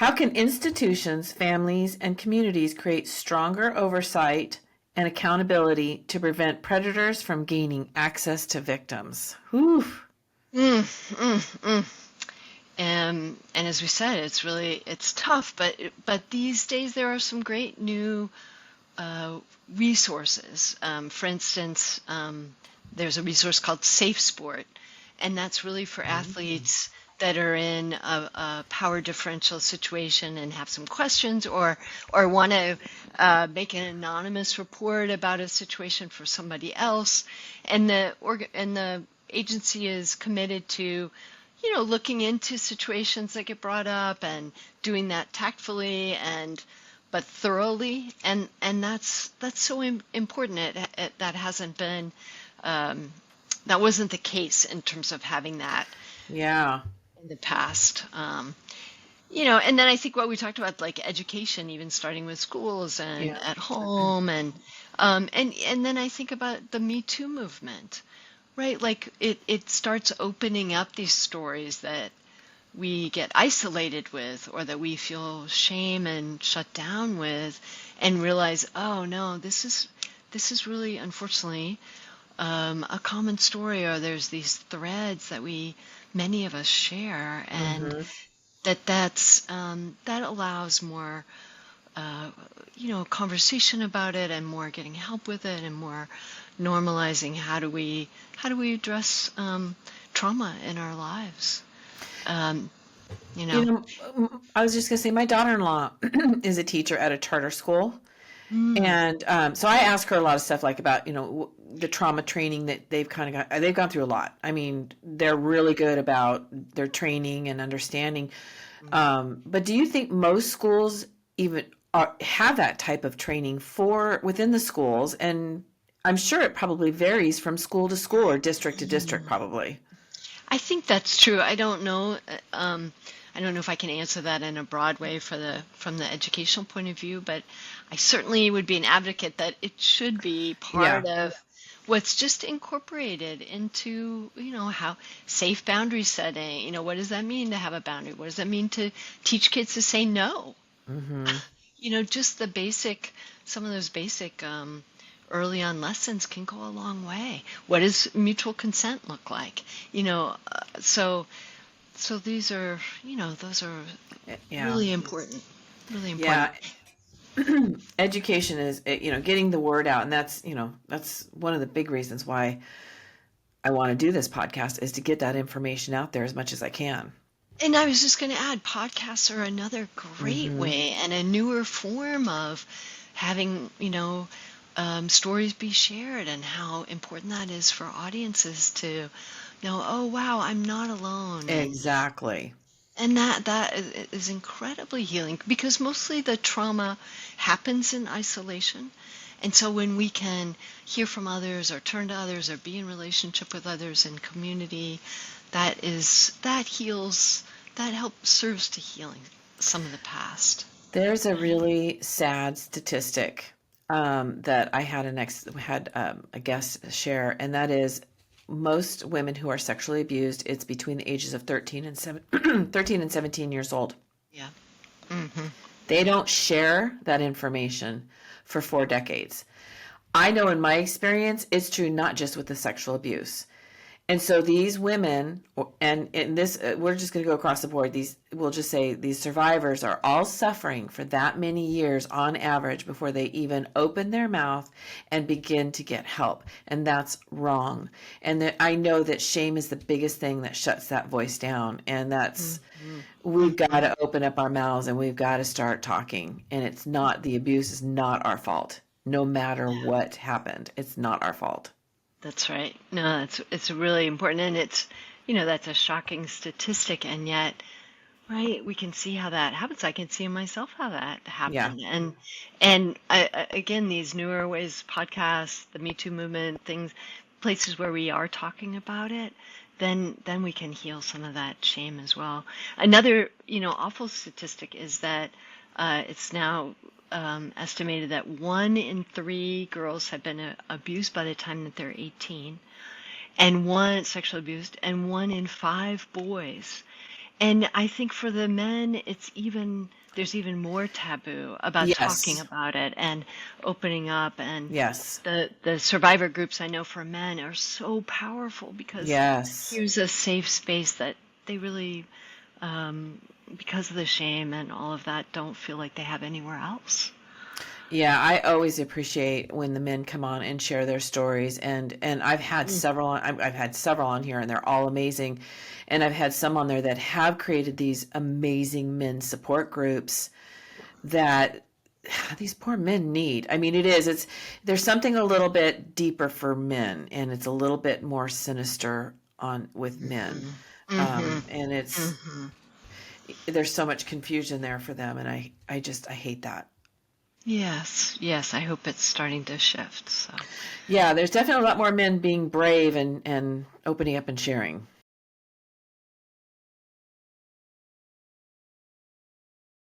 How can institutions, families, and communities create stronger oversight and accountability to prevent predators from gaining access to victims? Whew. Mm, mm, mm. And as we said, it's tough, but these days there are some great new uh, resources. For instance, there's a resource called Safe Sport, and that's really for athletes that are in a power differential situation and have some questions, or want to make an anonymous report about a situation for somebody else, and the agency is committed to looking into situations that get brought up and doing that tactfully and but thoroughly, and that's so important. That hasn't been um, that wasn't the case in terms of having that Yeah. in the past. And then I think what we talked about, like education, even starting with schools and Yeah. at home, and then I think about the Me Too movement, right? Like it starts opening up these stories that we get isolated with or that we feel shame and shut down with, and realize, oh no, this is really, unfortunately, a common story, or there's these threads that many of us share, and Mm-hmm. that allows more conversation about it, and more getting help with it, and more normalizing how do we address trauma in our lives. Um, you You know. know, I was just going to say, my daughter-in-law is a teacher at a charter school. Mm, And so I ask her a lot of stuff like about, the trauma training that they've kind of got. They've gone through a lot. I mean, they're really good about their training and understanding. But do you think most schools even have that type of training for within the schools? And I'm sure it probably varies from school to school or district to district, mm. probably. I think that's true. I don't know. I don't know if I can answer that in a broad way from the educational point of view, but I certainly would be an advocate that it should be Yeah. part of what's just incorporated into, how safe boundary setting. What does that mean to have a boundary? What does that mean to teach kids to say no? Hmm. Just some of those basic early on lessons can go a long way. What does mutual consent look like? So these are, those are Yeah. really important, really important. Yeah. Education is, getting the word out. And that's one of the big reasons why I want to do this podcast is to get that information out there as much as I can. And I was just going to add, podcasts are another great Hmm. way and a newer form of having, stories be shared, and how important that is for audiences to know, oh wow, I'm not alone, Exactly. and that is incredibly healing, because mostly the trauma happens in isolation. And so when we can hear from others, or turn to others, or be in relationship with others in community, that heals, that helps, serves to healing some of the past. There's a really sad statistic that I had a guest share, and that is most women who are sexually abused, it's between the ages of 13 and 17 years old. Yeah. Hmm. They don't share that information for 4 decades. I know in my experience, it's true not just with the sexual abuse. And so these women, and in this, we're just going to go across the board. We'll just say these survivors are all suffering for that many years on average before they even open their mouth and begin to get help. And that's wrong. And I know that shame is the biggest thing that shuts that voice down. And Hmm. we've got Hmm. to open up our mouths and we've got to start talking. And the abuse is not our fault. No matter what happened, it's not our fault. That's right. No, it's really important, and that's a shocking statistic, and yet, right, we can see how that happens. I can see in myself how that Yeah. happened, again, these newer ways, podcasts, the Me Too movement, things, places where we are talking about it, then we can heal some of that shame as well. Another, awful statistic is that it's now estimated that 1 in 3 girls have been abused by the time that they're 18, and one sexually abused, and 1 in 5 boys. And I think for the men, there's even more taboo about talking Yes. about it and opening up. And Yes. the survivor groups I know for men are so powerful because Yes. here's a safe space that they really, um, because of the shame and all of that, don't feel like they have anywhere else. Yeah, I always appreciate when the men come on and share their stories, and I've had several on here, and they're all amazing, and I've had some on there that have created these amazing men support groups that these poor men need. I mean, it's there's something a little bit deeper for men, and it's a little bit more sinister on with men, Mm-hmm. and it's Mm-hmm. there's so much confusion there for them, and I hate that. Yes, yes, I hope it's starting to shift. So, Yeah, there's definitely a lot more men being brave and opening up and sharing.